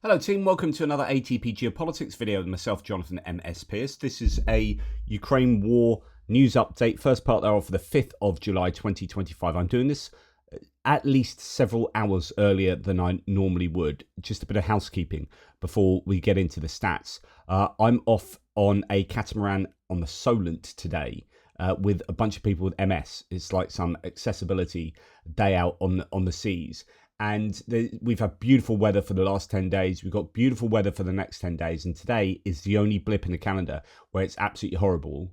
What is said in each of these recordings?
Hello team, welcome to another ATP Geopolitics video with myself, Jonathan M.S. Pearce. This is a Ukraine war news update, first part thereof for the 5th of July 2025. I'm doing this at least several hours earlier than I normally would. Just a bit of housekeeping before we get into the stats. I'm off on a catamaran on the Solent today with a bunch of people with MS. It's like some accessibility day out on the seas. And we've had beautiful weather for the last 10 days. We've got beautiful weather for the next 10 days. And today is the only blip in the calendar where it's absolutely horrible.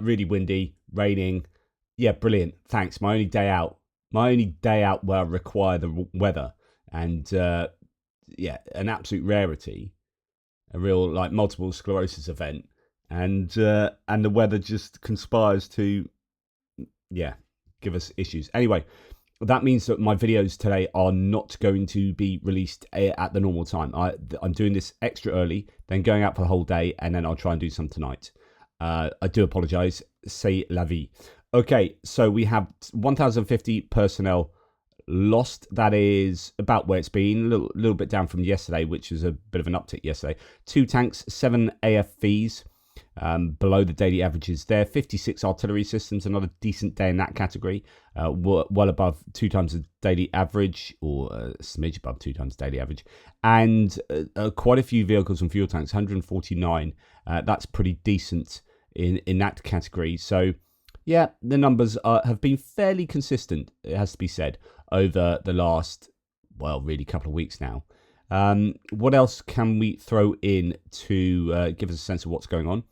Really windy, raining. Yeah, brilliant. Thanks. My only day out. My only day out where I require the weather. And yeah, an absolute rarity. A real like multiple sclerosis event. And the weather just conspires to, yeah, give us issues. Anyway. That means that my videos today are not going to be released at the normal time. I'm doing this extra early, then going out for the whole day, and then I'll try and do some tonight. I do apologise. C'est la vie. Okay, so we have 1,050 personnel lost. That is about where it's been. A little bit down from yesterday, which was a bit of an uptick yesterday. 2 tanks, 7 AFVs. Below the daily averages there. 56 artillery systems, another decent day in that category, well above 2 times the daily average, or a smidge above 2 times daily average, and quite a few vehicles and fuel tanks, 149. That's pretty decent in that category. So yeah, the numbers have been fairly consistent, it has to be said, over the last, well, really couple of weeks now. What else can we throw in to give us a sense of what's going on?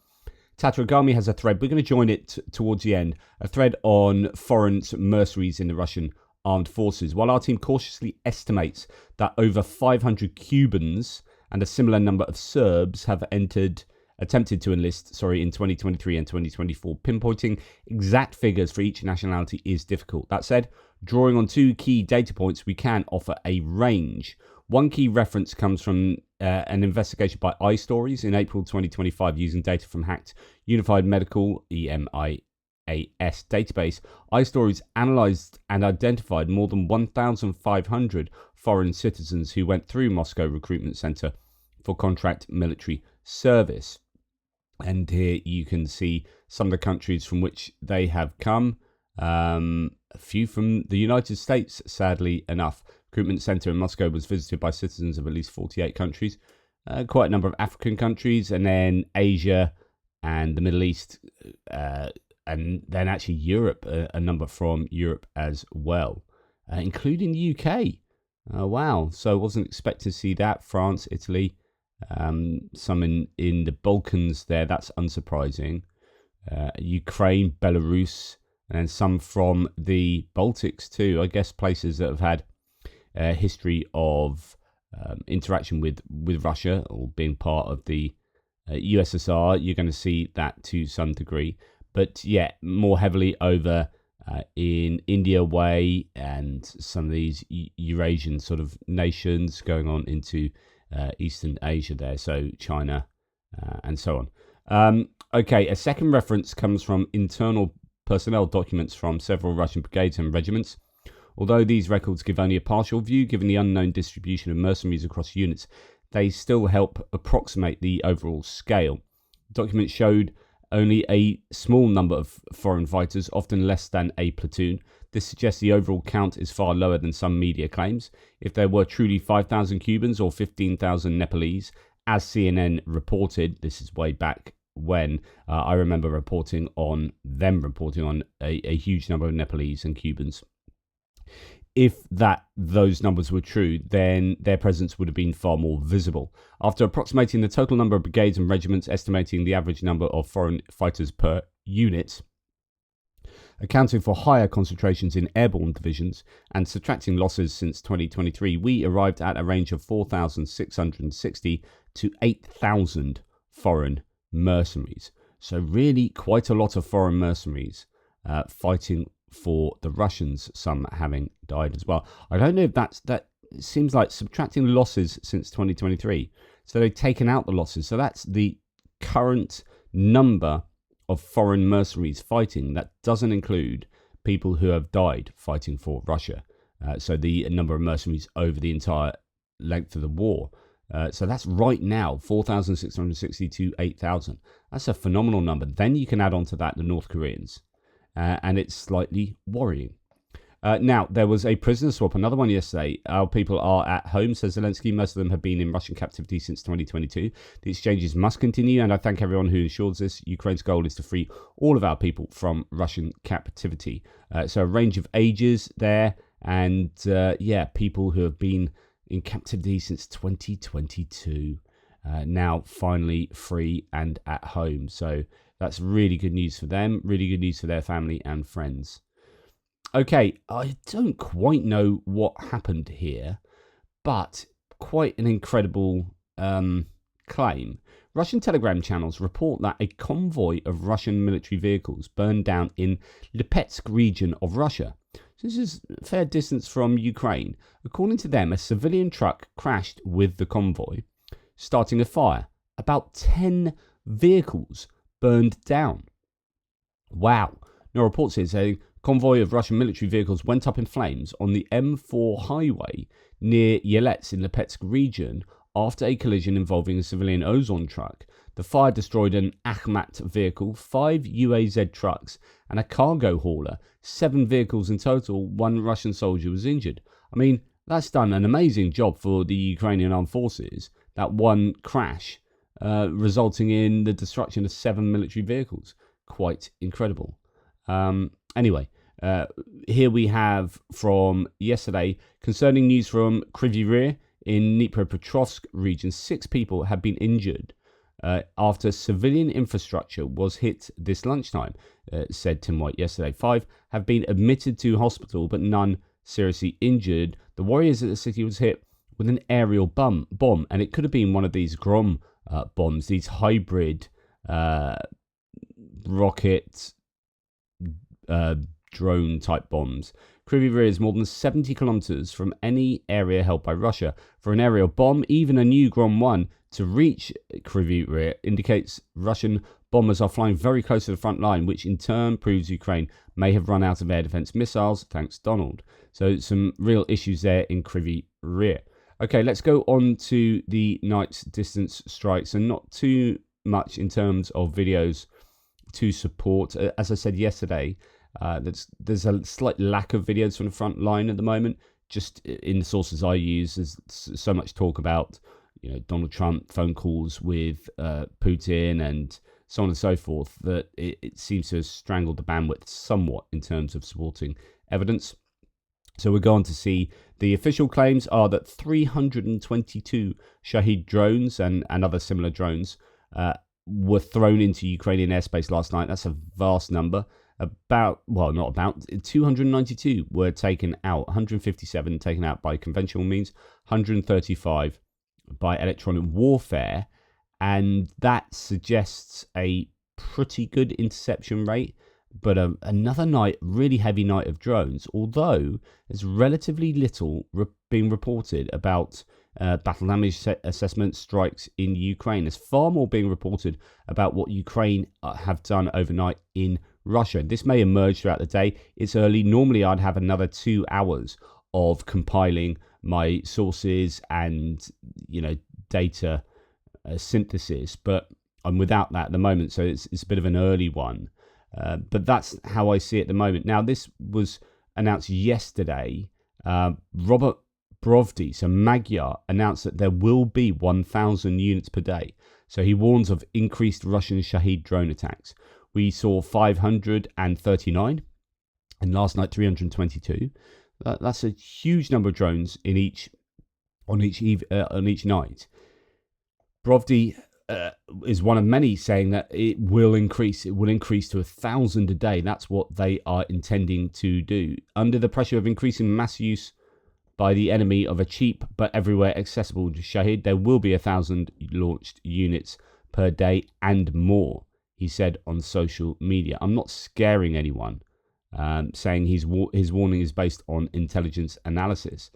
Tataragami has a thread. We're going to join it towards the end. A thread on foreign mercenaries in the Russian armed forces. While our team cautiously estimates that over 500 Cubans and a similar number of Serbs have attempted to enlist in 2023 and 2024. Pinpointing exact figures for each nationality is difficult. That said, drawing on 2 key data points, we can offer a range. One key reference comes from an investigation by iStories in April 2025 using data from hacked Unified Medical EMIAS database. iStories analysed and identified more than 1,500 foreign citizens who went through Moscow Recruitment Center for contract military service. And here you can see some of the countries from which they have come. A few from the United States, sadly enough. Recruitment center in Moscow was visited by citizens of at least 48 countries, quite a number of African countries, and then Asia and the Middle East, and then actually Europe, a number from Europe as well, including the UK. Wow, so I wasn't expecting to see that. France, Italy, some in the Balkans there, that's unsurprising. Ukraine, Belarus, and then some from the Baltics too, I guess places that have had history of interaction with Russia or being part of the USSR. You're going to see that to some degree, but yeah, more heavily over in India way and some of these Eurasian sort of nations going on into Eastern Asia there, so China and so on. Okay, a second reference comes from internal personnel documents from several Russian brigades and regiments. Although these records give only a partial view, given the unknown distribution of mercenaries across units, they still help approximate the overall scale. Documents showed only a small number of foreign fighters, often less than a platoon. This suggests the overall count is far lower than some media claims. If there were truly 5,000 Cubans or 15,000 Nepalese, as CNN reported, this is way back when, I remember reporting on a huge number of Nepalese and Cubans. If those numbers were true, then their presence would have been far more visible. After approximating the total number of brigades and regiments, estimating the average number of foreign fighters per unit, accounting for higher concentrations in airborne divisions, and subtracting losses since 2023, we arrived at a range of 4,660 to 8,000 foreign mercenaries. So really quite a lot of foreign mercenaries fighting for the Russians, some having died as well. I don't know if that seems like subtracting losses since 2023. So they've taken out the losses. So that's the current number of foreign mercenaries fighting. That doesn't include people who have died fighting for Russia. So the number of mercenaries over the entire length of the war. So that's right now, 4,660 to 8,000. That's a phenomenal number. Then you can add on to that the North Koreans, and it's slightly worrying. Now, there was a prisoner swap, another one yesterday. Our people are at home, says Zelensky. Most of them have been in Russian captivity since 2022. The exchanges must continue, and I thank everyone who ensures this. Ukraine's goal is to free all of our people from Russian captivity. So a range of ages there, and people who have been in captivity since 2022, now finally free and at home. So that's really good news for them, really good news for their family and friends. Okay, I don't quite know what happened here, but quite an incredible claim. Russian Telegram channels report that a convoy of Russian military vehicles burned down in Lipetsk region of Russia. So this is a fair distance from Ukraine. According to them, a civilian truck crashed with the convoy, starting a fire. About 10 vehicles burned down. Wow. No reports here saying convoy of Russian military vehicles went up in flames on the M4 highway near Yelets in the Lipetsk region after a collision involving a civilian Ozon truck. The fire destroyed an Akhmat vehicle, 5 UAZ trucks, and a cargo hauler. 7 vehicles in total. 1 Russian soldier was injured. I mean, that's done an amazing job for the Ukrainian armed forces. That one crash resulting in the destruction of 7 military vehicles. Quite incredible. Anyway, here we have from yesterday concerning news from Kryvyi Rih in Dnipropetrovsk region. 6 people have been injured after civilian infrastructure was hit this lunchtime, said Tim White yesterday. 5 have been admitted to hospital, but none seriously injured. The worry is that the city was hit with an aerial bomb, and it could have been one of these Grom bombs, these hybrid rocket drone type bombs. Kryvyi Rih is more than 70 kilometers from any area held by Russia. For an aerial bomb, even a new Grom 1 to reach Kryvyi Rih indicates Russian bombers are flying very close to the front line, which in turn proves Ukraine may have run out of air defense missiles. Thanks, Donald. So some real issues there in Kryvyi Rih. Okay, let's go on to the night's distance strikes, and not too much in terms of videos to support. As I said yesterday, there's a slight lack of videos from the front line at the moment. Just in the sources I use, there's so much talk about Donald Trump phone calls with Putin and so on and so forth that it seems to have strangled the bandwidth somewhat in terms of supporting evidence. So we're going to see the official claims are that 322 Shahed drones and other similar drones were thrown into Ukrainian airspace last night. That's a vast number. 292 were taken out, 157 taken out by conventional means, 135 by electronic warfare, and that suggests a pretty good interception rate. But another night, really heavy night of drones, although there's relatively little being reported about battle damage assessment strikes in Ukraine. There's far more being reported about what Ukraine have done overnight in Russia. This may emerge throughout the day. It's early. Normally, I'd have another 2 hours of compiling my sources and data synthesis, but I'm without that at the moment, so it's a bit of an early one. But that's how I see it at the moment. Now, this was announced yesterday. Robert Brovdi, so Magyar, announced that there will be 1,000 units per day. So he warns of increased Russian Shahed drone attacks. We saw 539, and last night 322. That's a huge number of drones on each night. Brovdi is one of many saying that it will increase. It will increase to 1,000 a day. That's what they are intending to do. Under the pressure of increasing mass use by the enemy of a cheap but everywhere accessible Shahed, there will be 1,000 launched units per day and more, he said on social media. I'm not scaring anyone, saying his warning is based on intelligence analysis.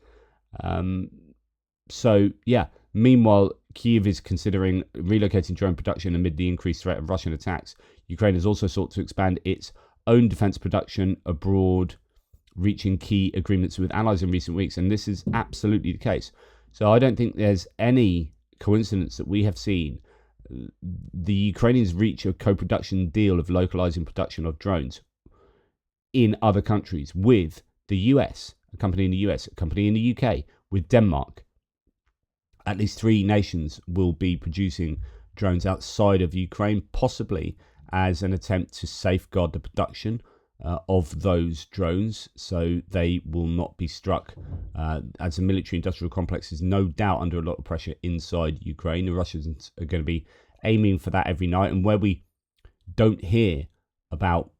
Meanwhile, Kyiv is considering relocating drone production amid the increased threat of Russian attacks. Ukraine has also sought to expand its own defense production abroad, reaching key agreements with allies in recent weeks, and this is absolutely the case. So I don't think there's any coincidence that we have seen the Ukrainians reach a co-production deal of localizing production of drones in other countries with the US, a company in the US, a company in the UK, with Denmark. At least 3 nations will be producing drones outside of Ukraine, possibly as an attempt to safeguard the production of those drones so they will not be struck, as the military industrial complex is no doubt under a lot of pressure inside Ukraine. The Russians are going to be aiming for that every night, and where we don't hear about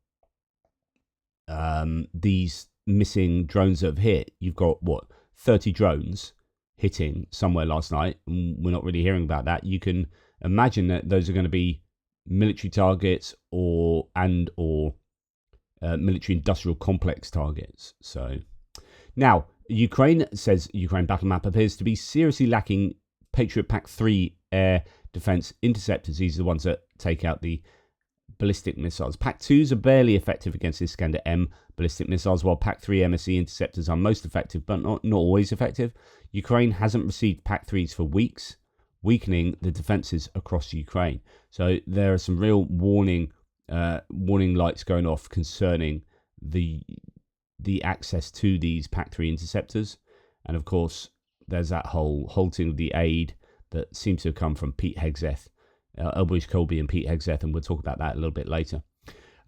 these missing drones that have hit, you've got 30 drones hitting somewhere last night, and we're not really hearing about that. You can imagine that those are going to be military targets or military industrial complex targets. So now Ukraine says Ukraine battle map appears to be seriously lacking Patriot PAC-3 air defense interceptors. These are the ones that take out the ballistic missiles. PAC-2s are barely effective against Iskander-M ballistic missiles, while PAC-3 MSE interceptors are most effective, but not always effective. Ukraine hasn't received PAC-3s for weeks, weakening the defenses across Ukraine. So there are some real warning lights going off concerning the access to these PAC-3 interceptors. And of course, there's that whole halting of the aid that seems to have come from Pete Hegseth, Elbridge Colby and Pete Hegseth, and we'll talk about that a little bit later.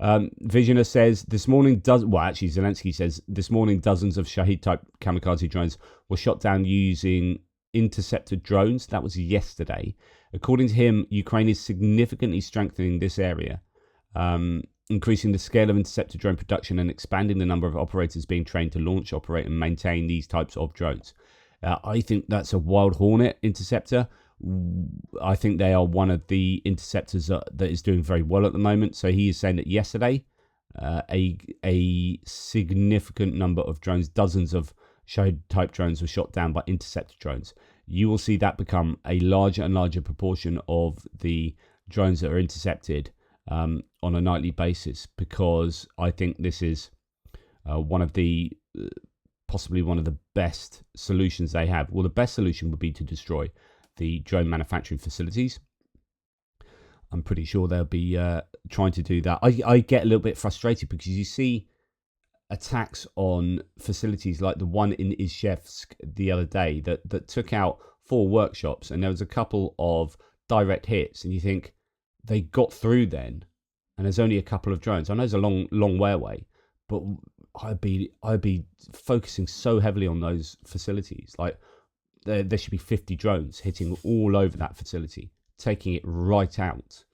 Visioner says Zelensky says this morning dozens of Shahed type kamikaze drones were shot down using interceptor drones. That was yesterday. According to him, Ukraine is significantly strengthening this area, increasing the scale of interceptor drone production and expanding the number of operators being trained to launch, operate and maintain these types of drones. I think that's a Wild Hornet interceptor. I think they are one of the interceptors that is doing very well at the moment. So he is saying that yesterday, a significant number of drones, dozens of Shahed type drones were shot down by interceptor drones. You will see that become a larger and larger proportion of the drones that are intercepted on a nightly basis, because I think this is possibly one of the best solutions they have. Well, the best solution would be to destroy the drone manufacturing facilities. I'm pretty sure they'll be trying to do that. I get a little bit frustrated because you see attacks on facilities like the one in Izhevsk the other day that took out 4 workshops, and there was a couple of direct hits, and you think they got through then, and there's only a couple of drones. I know it's a long way away, but I'd be focusing so heavily on those facilities. Like there should be 50 drones hitting all over that facility, taking it right out.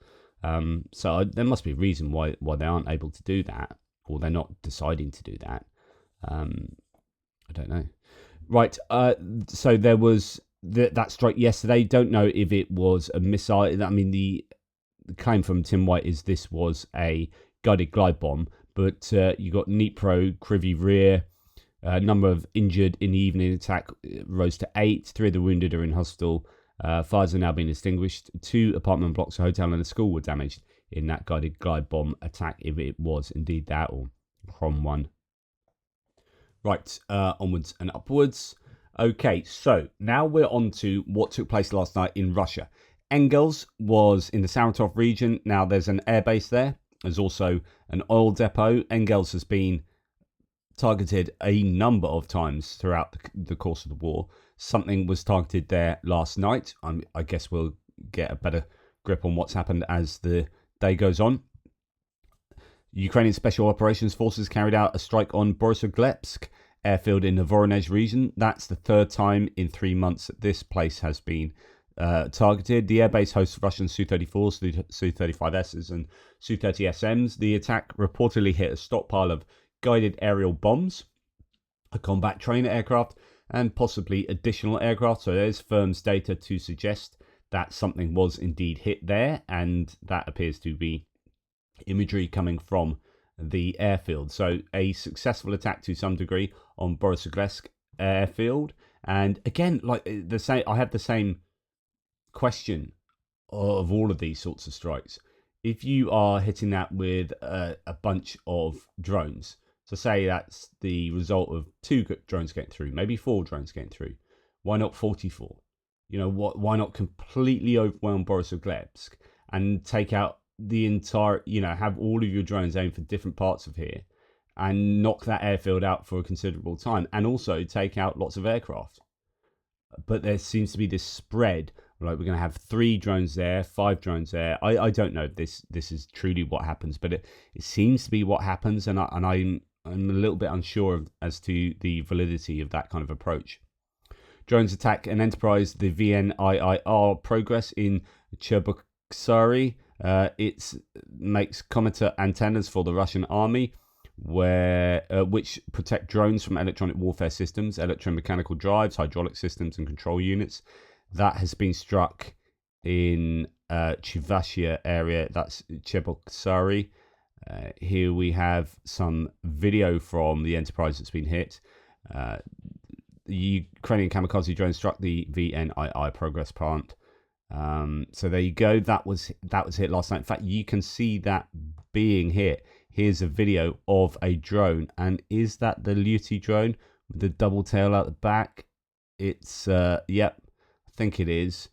So there must be a reason why they aren't able to do that, or they're not deciding to do that. I don't know. Right. So there was that strike yesterday. Don't know if it was a missile. I mean, the claim from Tim White is this was a guided glide bomb, but you got Dnipro, Kryvyi Rih. Number of injured in the evening attack rose to 8. 3 of the wounded are in hospital. Fires are now being extinguished. 2 apartment blocks, a hotel and a school were damaged in that guided glide bomb attack, if it was indeed that, or from one. Right, onwards and upwards. Okay, so now we're on to what took place last night in Russia. Engels was in the Saratov region. Now there's an airbase there. There's also an oil depot. Engels has been targeted a number of times throughout the course of the war. Something was targeted there last night. I guess we'll get a better grip on what's happened as the day goes on. Ukrainian Special Operations Forces carried out a strike on Borisoglepsk airfield in the Voronezh region. That's the 3rd time in 3 months that this place has been targeted. The airbase hosts Russian Su-34s, Su-35Ss and Su-30SMs. The attack reportedly hit a stockpile of guided aerial bombs, a combat trainer aircraft, and possibly additional aircraft. So there's firm's data to suggest that something was indeed hit there, and that appears to be imagery coming from the airfield. So a successful attack to some degree on Borisoglepsk airfield. And again, like the same, I have the same question of all of these sorts of strikes. If you are hitting that with a bunch of drones, so say that's the result of 2 drones getting through, maybe 4 drones getting through, why not 44? You know, why not completely overwhelm Borisovlebsk and take out the entire, you know, have all of your drones aimed for different parts of here and knock that airfield out for a considerable time, and also take out lots of aircraft. But there seems to be this spread. Like, we're going to have 3 drones there, 5 drones there. I don't know if this is truly what happens, but it seems to be what happens, and I'm a little bit unsure as to the validity of that kind of approach. Drones attack an enterprise, the VNIIR progress in Cherboksary. It makes commutator antennas for the Russian army, which protect drones from electronic warfare systems, electromechanical drives, hydraulic systems, and control units. That has been struck in Chivashia area. That's Cherboksary. Here we have some video from the enterprise that's been hit. The Ukrainian kamikaze drone struck the VNII progress plant. So there you go. That was hit last night. In fact, you can see that being hit. Here's a video of a drone, and is that the Luty drone with the double tail out the back? It's yep, I think it is.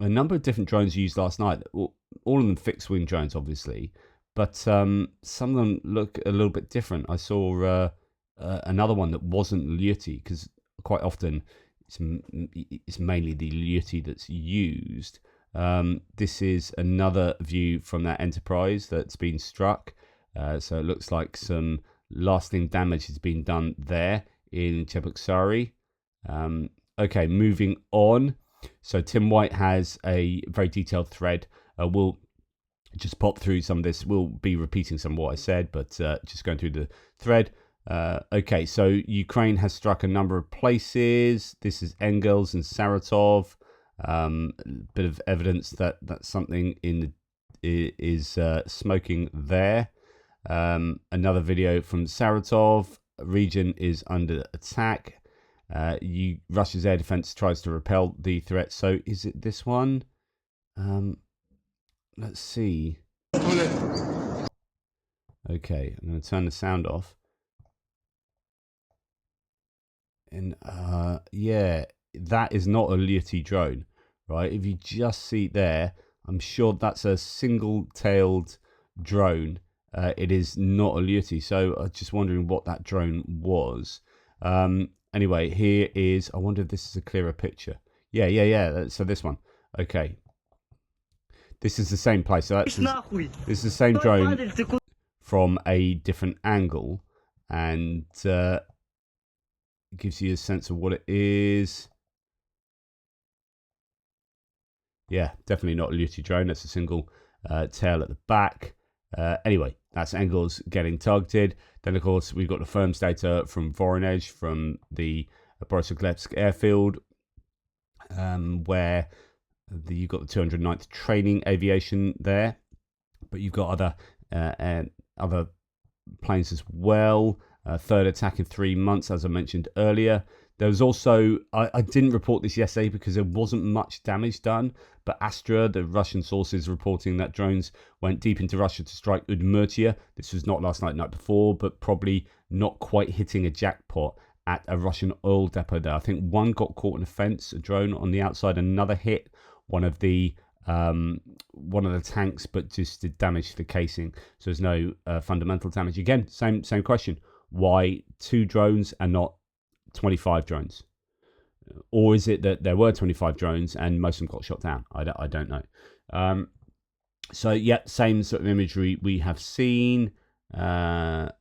A number of different drones used last night. All of them fixed wing drones, obviously, but some of them look a little bit different. I saw another one that wasn't Luty, because quite often it's mainly the Luty that's used. This is another view from that enterprise that's been struck. So it looks like some lasting damage has been done there in Cheboksary. Okay, moving on. So Tim White has a very detailed thread. We'll just pop through some of this. We'll be repeating some of what I said, but just going through the thread. Okay, so Ukraine has struck a number of places. This is Engels and Saratov. Bit of evidence that something is smoking there. Another video from Saratov. Region is under attack. Russia's air defense tries to repel the threat. So is it this one? Let's see. Okay, I'm going to turn the sound off. And yeah, that is not a Luty drone, right? If you just see it there, I'm sure that's a single-tailed drone. It is not a Luty, so I'm just wondering what that drone was. Anyway, here is, I wonder if this is a clearer picture. Yeah. So this one. Okay. This is the same place. So this is the same drone from a different angle, and gives you a sense of what it is. Yeah, definitely not a Luty drone. That's a single tail at the back. Anyway, that's Engels getting targeted. Then, of course, we've got the firms data from Voronezh, from the Borisovlebsk airfield, where you've got the 209th Training Aviation there, but you've got other planes as well. Third attack in 3 months, as I mentioned earlier. There was also, I didn't report this yesterday because there wasn't much damage done, but Astra, the Russian sources, reporting that drones went deep into Russia to strike Udmurtia. This was not last night, night before, but probably not quite hitting a jackpot at a Russian oil depot there. I think one got caught in a fence, a drone on the outside, another hit one of the tanks, but just did damage to the casing. So there's no fundamental damage. Again, same question. Why 2 drones and not 25 drones? Or is it that there were 25 drones and most of them got shot down? I don't know. So yeah, same sort of imagery we have seen. I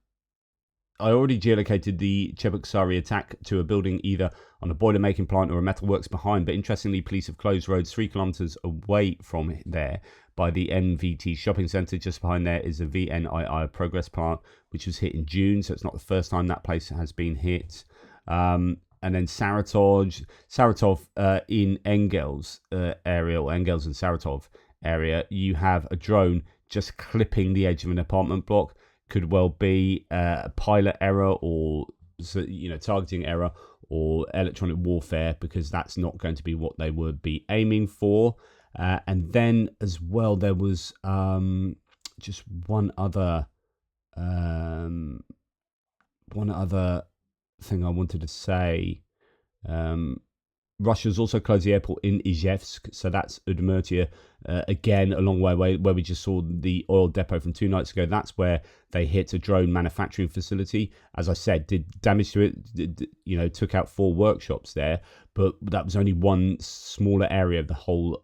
already geolocated the Cheboksary attack to a building either on a boiler making plant or a metalworks behind, but interestingly, police have closed roads 3 kilometers away from there by the NVT shopping centre. Just behind there is the VNII progress plant, which was hit in June, so it's not the first time that place has been hit. And then Saratov in Engels area, or Engels and Saratov area, you have a drone just clipping the edge of an apartment block. Could well be a pilot error, or targeting error, or electronic warfare, because that's not going to be what they would be aiming for. And then as well, there was just one other thing I wanted to say. Russia's also closed the airport in Izhevsk, so that's Udmurtia, again, a long way away, where we just saw the oil depot from 2 nights ago. That's where they hit a drone manufacturing facility. As I said, did damage to it, took out 4 workshops there, but that was only one smaller area of the whole,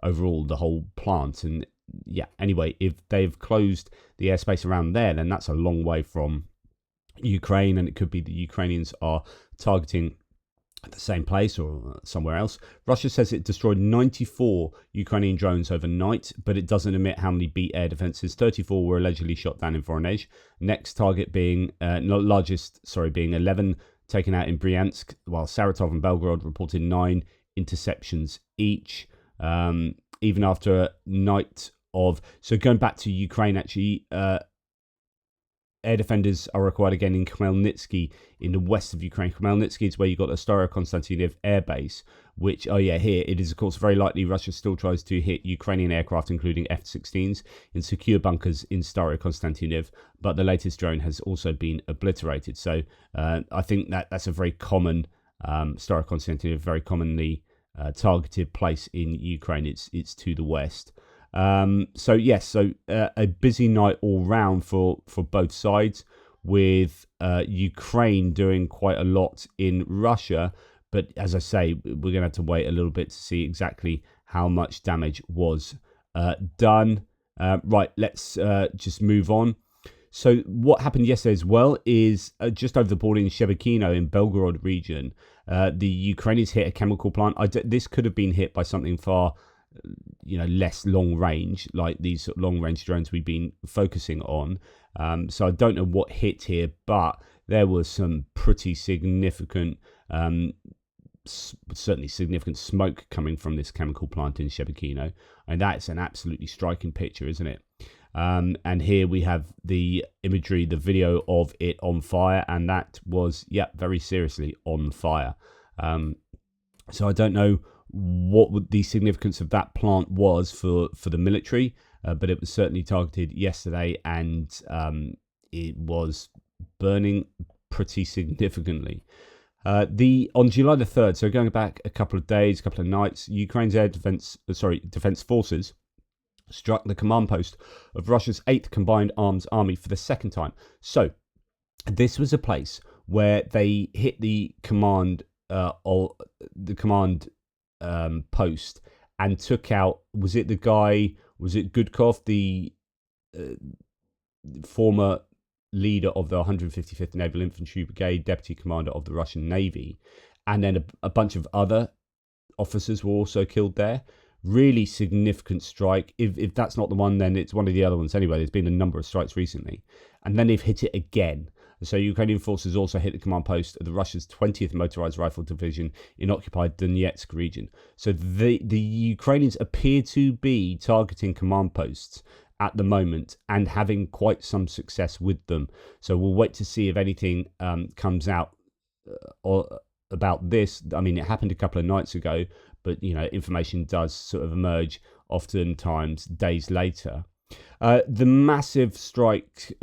overall, the whole plant. And yeah, anyway, if they've closed the airspace around there, then that's a long way from Ukraine, and it could be the Ukrainians are targeting at the same place or somewhere else. Russia says it destroyed 94 Ukrainian drones overnight, but it doesn't admit how many beat air defenses. 34 were allegedly shot down in Voronezh. Next target being being 11 taken out in Bryansk, while Saratov and Belgorod reported 9 interceptions each. Even after a night of... So going back to Ukraine, actually... air defenders are required again in Khmelnytsky in the west of Ukraine. Khmelnytsky is where you got the Staro-Konstantinov air base, which, here, it is of course very likely Russia still tries to hit Ukrainian aircraft, including F-16s, in secure bunkers in Staro-Konstantinov, but the latest drone has also been obliterated. So I think that's a very common, Staro-Konstantinov, very commonly targeted place in Ukraine. It's to the west. A busy night all round for both sides, with Ukraine doing quite a lot in Russia. But as I say, we're going to have to wait a little bit to see exactly how much damage was done. Right, let's just move on. So what happened yesterday as well is just over the border in Shebekino in Belgorod region, the Ukrainians hit a chemical plant. This could have been hit by something far less long range, like these long range drones we've been focusing on. So I don't know what hit here, but there was some pretty significant, certainly significant smoke coming from this chemical plant in Shebekino. And that's an absolutely striking picture, isn't it? And here we have the imagery, the video of it on fire, and that was, very seriously on fire. So I don't know what the significance of that plant was for the military, but it was certainly targeted yesterday, and it was burning pretty significantly. On July the 3rd, so going back a couple of days, couple of nights, Ukraine's defense forces struck the command post of Russia's 8th Combined Arms Army for the second time. So this was a place where they hit the command post and took out, was it Gudkov, the former leader of the 155th Naval Infantry Brigade, deputy commander of the Russian Navy, and then a bunch of other officers were also killed there. Really significant strike. If that's not the one, then it's one of the other ones. Anyway, there's been a number of strikes recently, and then they've hit it again. So Ukrainian forces also hit the command post of the Russia's 20th Motorized Rifle Division in occupied Donetsk region. So the Ukrainians appear to be targeting command posts at the moment and having quite some success with them. So we'll wait to see if anything comes out about this. I mean, it happened a couple of nights ago, but information does sort of emerge oftentimes days later. The massive strikes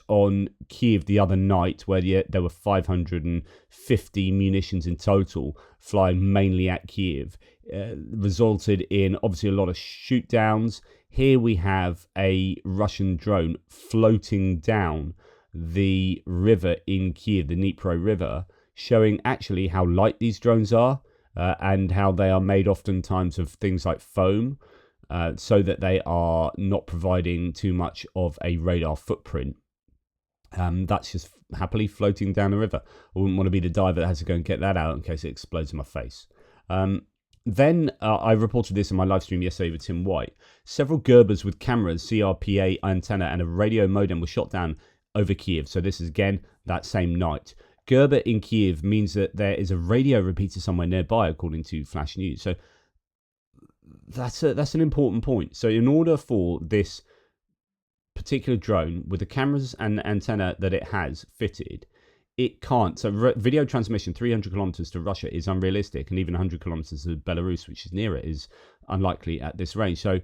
on Kyiv the other night, where there were 550 munitions in total flying mainly at Kyiv, resulted in obviously a lot of shoot downs. Here we have a Russian drone floating down the river in Kyiv, the Dnipro River, showing actually how light these drones are, and how they are made oftentimes of things like foam, so that they are not providing too much of a radar footprint. That's just happily floating down the river. I wouldn't want to be the diver that has to go and get that out in case it explodes in my face. Then I reported this in my live stream yesterday with Tim White. Several Gerbers with cameras, CRPA antenna, and a radio modem were shot down over Kyiv. So this is again that same night. Gerber in Kyiv means that there is a radio repeater somewhere nearby, according to Flash News. So that's an important point. So in order for this particular drone, with the cameras and the antenna that it has fitted, it can't. So video transmission 300 kilometers to Russia is unrealistic, and even 100 kilometers to Belarus, which is near it, is unlikely at this range. So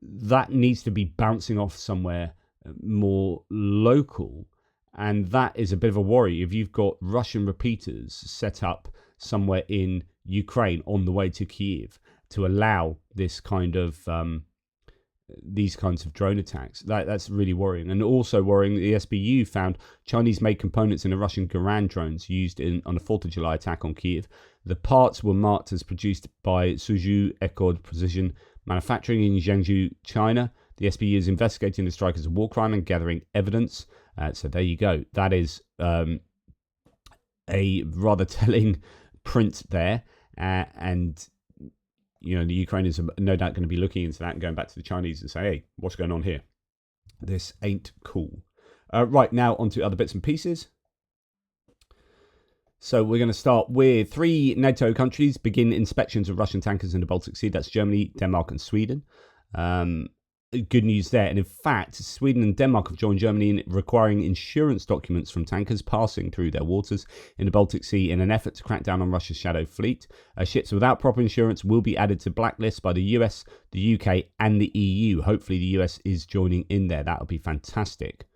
that needs to be bouncing off somewhere more local. And that is a bit of a worry if you've got Russian repeaters set up somewhere in Ukraine on the way to Kyiv to allow this kind of these kinds of drone attacks. That's really worrying. And also worrying, the SBU found Chinese-made components in a Russian Garand drones used on the 4th of July attack on Kyiv. The parts were marked as produced by Suzhou Ecod Precision Manufacturing in Zhengzhou, China. The SBU is investigating the strike as a war crime and gathering evidence. So there you go. That is a rather telling print there. And the Ukrainians are no doubt going to be looking into that and going back to the Chinese and say, hey, what's going on here? This ain't cool. Right, now on to other bits and pieces. So we're going to start with 3 NATO countries begin inspections of Russian tankers in the Baltic Sea. That's Germany, Denmark and Sweden. Good news there. And in fact, Sweden and Denmark have joined Germany in requiring insurance documents from tankers passing through their waters in the Baltic Sea in an effort to crack down on Russia's shadow fleet. Ships without proper insurance will be added to blacklists by the US, the UK and the EU. Hopefully the US is joining in there. That would be fantastic.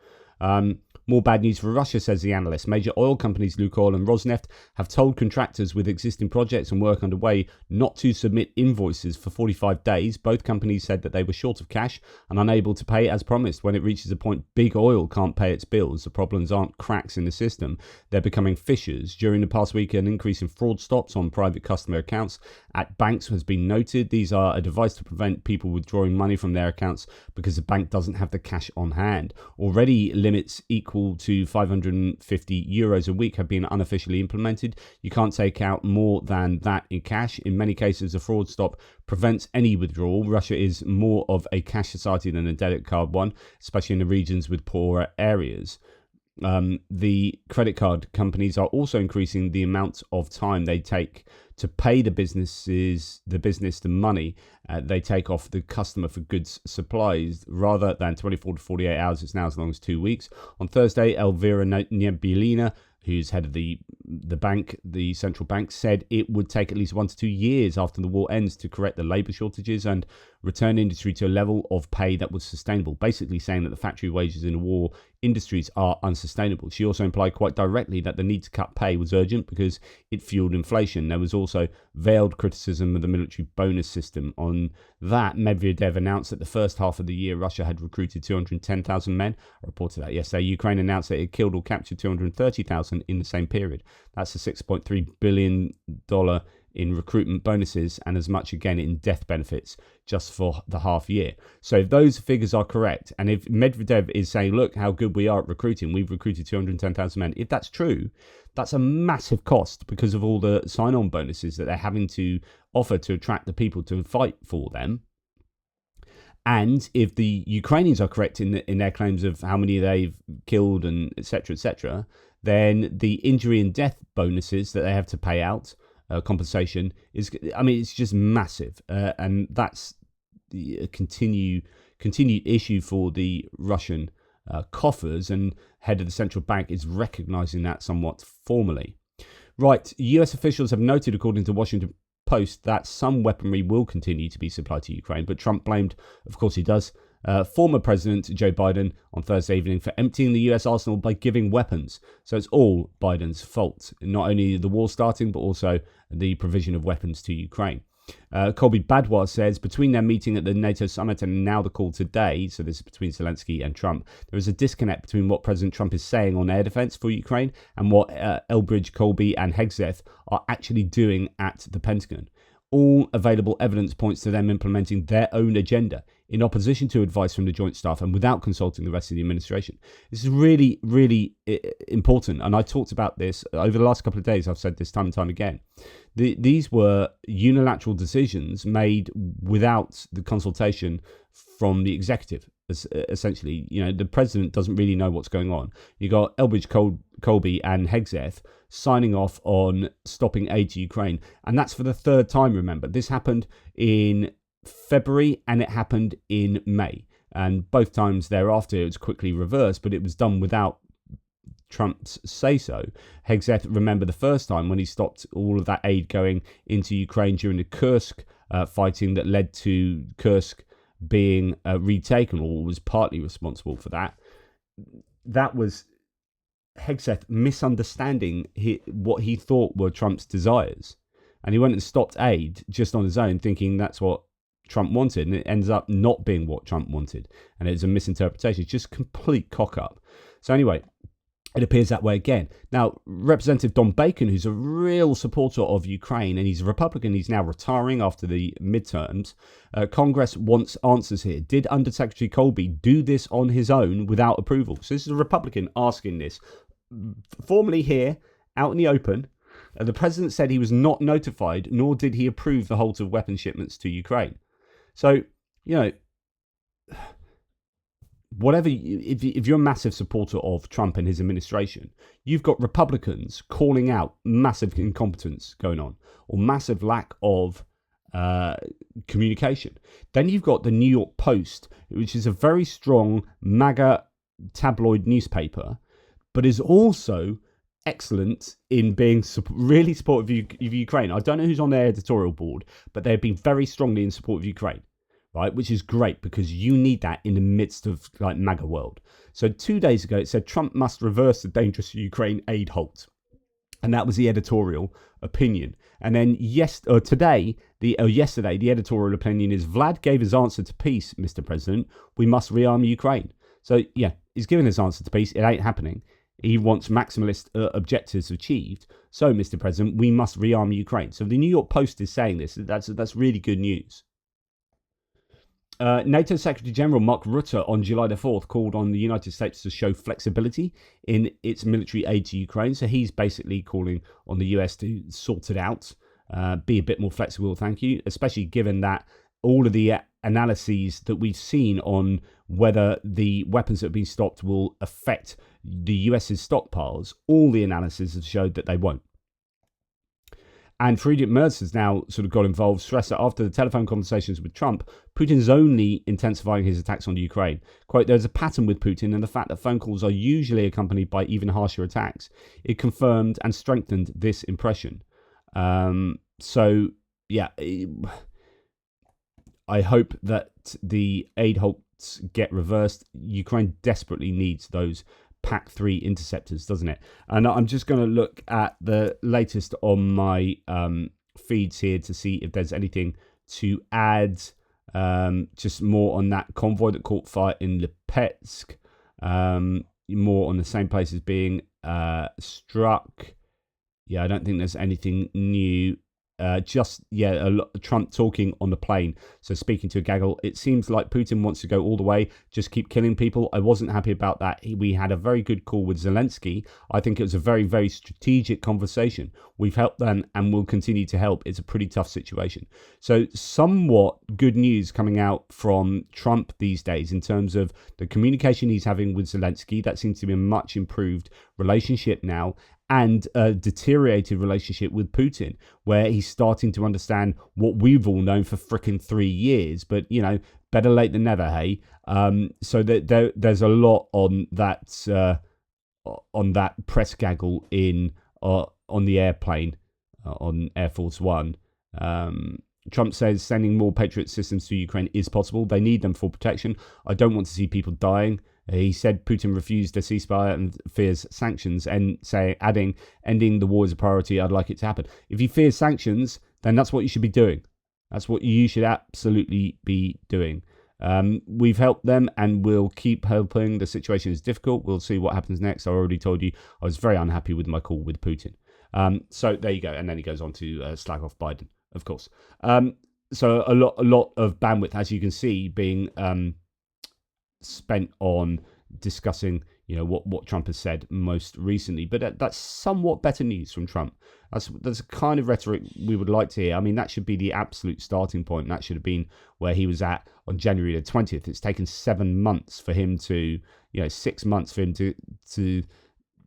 More bad news for Russia, says the analyst. Major oil companies Lukoil and Rosneft have told contractors with existing projects and work underway not to submit invoices for 45 days. Both companies said that they were short of cash and unable to pay as promised. When it reaches a point big oil can't pay its bills, the problems aren't cracks in the system. They're becoming fissures. During the past week, an increase in fraud stops on private customer accounts at banks has been noted. These are a device to prevent people withdrawing money from their accounts because the bank doesn't have the cash on hand. Already limits equal to 550 euros a week have been unofficially implemented. You can't take out more than that in cash. In many cases, a fraud stop prevents any withdrawal. Russia is more of a cash society than a debit card one, especially in the regions with poorer areas. The credit card companies are also increasing the amount of time they take to pay the business the money they take off the customer for goods supplies. Rather than 24 to 48 hours, it's now as long as 2 weeks. On Thursday, Elvira Nebulina, who's head of the bank, the central bank, said it would take at least 1 to 2 years after the war ends to correct the labour shortages and return industry to a level of pay that was sustainable, basically saying that the factory wages in the war industries are unsustainable. She also implied quite directly that the need to cut pay was urgent because it fueled inflation. There was also veiled criticism of the military bonus system. On that, Medvedev announced that the first half of the year Russia had recruited 210,000 men. I reported that yesterday. Ukraine announced that it killed or captured 230,000 in the same period. That's a $6.3 billion in recruitment bonuses and as much again in death benefits just for the half year. So if those figures are correct, and if Medvedev is saying, look how good we are at recruiting, we've recruited 210,000 men, if that's true, that's a massive cost because of all the sign-on bonuses that they're having to offer to attract the people to fight for them. And if the Ukrainians are correct in their claims of how many they've killed and etc., then the injury and death bonuses that they have to pay out, compensation, it's just massive. And that's the continued issue for the Russian coffers, and head of the central bank is recognizing that somewhat formally. Right, US officials have noted, according to Washington Post, that some weaponry will continue to be supplied to Ukraine, but Trump blamed, of course he does, former President Joe Biden on Thursday evening for emptying the US arsenal by giving weapons. So it's all Biden's fault, not only the war starting, but also the provision of weapons to Ukraine. Colby Badwa says between their meeting at the NATO summit and now the call today, so this is between Zelensky and Trump, there is a disconnect between what President Trump is saying on air defense for Ukraine and what Elbridge, Colby and Hegseth are actually doing at the Pentagon. All available evidence points to them implementing their own agenda in opposition to advice from the Joint Staff and without consulting the rest of the administration. This is really, really important. And I talked about this over the last couple of days. I've said this time and time again. These were unilateral decisions made without the consultation from the executive. Essentially, the president doesn't really know what's going on. You got Elbridge, Colby and Hegseth signing off on stopping aid to Ukraine. And that's for the third time, remember. This happened in February and it happened in May. And both times thereafter, it was quickly reversed, but it was done without Trump's say-so. Hegseth, remember the first time when he stopped all of that aid going into Ukraine during the Kursk fighting that led to Kursk being retaken, or was partly responsible for that. That was Hegseth misunderstanding what he thought were Trump's desires. And he went and stopped aid just on his own, thinking that's what Trump wanted, and it ends up not being what Trump wanted, and it's a misinterpretation. It's just complete cock up. So anyway, it appears that way again. Now, Representative Don Bacon, who's a real supporter of Ukraine, and he's a Republican, he's now retiring after the midterms. Congress wants answers here. Did Undersecretary Colby do this on his own without approval? So this is a Republican asking this formally here, out in the open. The president said he was not notified, nor did he approve the halt of weapon shipments to Ukraine. So, whatever, if you're a massive supporter of Trump and his administration, you've got Republicans calling out massive incompetence going on, or massive lack of communication. Then you've got the New York Post, which is a very strong MAGA tabloid newspaper, but is also excellent in being really supportive of Ukraine. I don't know who's on their editorial board, but they've been very strongly in support of Ukraine, right? Which is great, because you need that in the midst of like MAGA world. So 2 days ago, it said Trump must reverse the dangerous Ukraine aid halt. And that was the editorial opinion. And then yesterday, the editorial opinion is Vlad gave his answer to peace, Mr. President. We must rearm Ukraine. So yeah, he's given his answer to peace. It ain't happening. He wants maximalist objectives achieved. So, Mr. President, we must rearm Ukraine. So the New York Post is saying this. That's really good news. NATO Secretary General Mark Rutte on July the 4th called on the United States to show flexibility in its military aid to Ukraine. So he's basically calling on the US to sort it out, be a bit more flexible, thank you, especially given that all of the analyses that we've seen on whether the weapons that have been stopped will affect the US's stockpiles, all the analysis have showed that they won't. And Friedrich Merz has now sort of got involved, stressed that after the telephone conversations with Trump, Putin's only intensifying his attacks on Ukraine. Quote, there's a pattern with Putin, and the fact that phone calls are usually accompanied by even harsher attacks. It confirmed and strengthened this impression. So, yeah, I hope that the aid halts get reversed. Ukraine desperately needs those PAC-3 interceptors, doesn't it? And I'm just going to look at the latest on my feeds here to see if there's anything to add. Just more on that convoy that caught fire in Lipetsk. More on the same places being struck. Yeah, I don't think there's anything new. Trump talking on the plane. So speaking to a gaggle, it seems like Putin wants to go all the way, just keep killing people. I wasn't happy about that. We had a very good call with Zelensky. I think it was a very, very strategic conversation. We've helped them and will continue to help. It's a pretty tough situation. So somewhat good news coming out from Trump these days in terms of the communication he's having with Zelensky. That seems to be a much improved relationship now, and a deteriorated relationship with Putin, where he's starting to understand what we've all known for frickin' 3 years. But, better late than never, hey? So there's a lot on that press gaggle on the airplane, on Air Force One. Trump says sending more Patriot systems to Ukraine is possible. They need them for protection. I don't want to see people dying. He said Putin refused a ceasefire and fears sanctions, and adding, ending the war is a priority. I'd like it to happen. If he fears sanctions, then that's what you should be doing. That's what you should absolutely be doing. We've helped them and we'll keep helping. The situation is difficult. We'll see what happens next. I already told you I was very unhappy with my call with Putin. So there you go. And then he goes on to slag off Biden, of course. So a lot of bandwidth, as you can see, being spent on discussing, what Trump has said most recently. But that's somewhat better news from Trump. That's the kind of rhetoric we would like to hear. I mean, that should be the absolute starting point. That should have been where he was at on January the 20th. It's taken 7 months for him to, 6 months for him to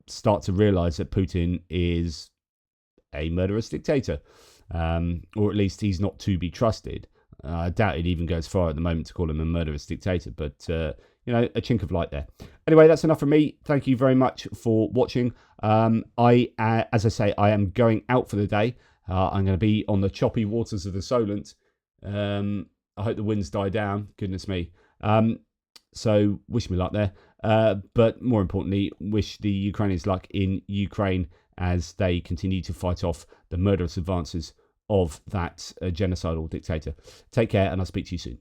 start to realize that Putin is a murderous dictator, or at least he's not to be trusted. I doubt it even goes far at the moment to call him a murderous dictator, but, a chink of light there. Anyway, that's enough from me. Thank you very much for watching. As I say, I am going out for the day. I'm going to be on the choppy waters of the Solent. I hope the winds die down. Goodness me. So wish me luck there. But more importantly, wish the Ukrainians luck in Ukraine as they continue to fight off the murderous advances of that genocidal dictator. Take care, and I'll speak to you soon.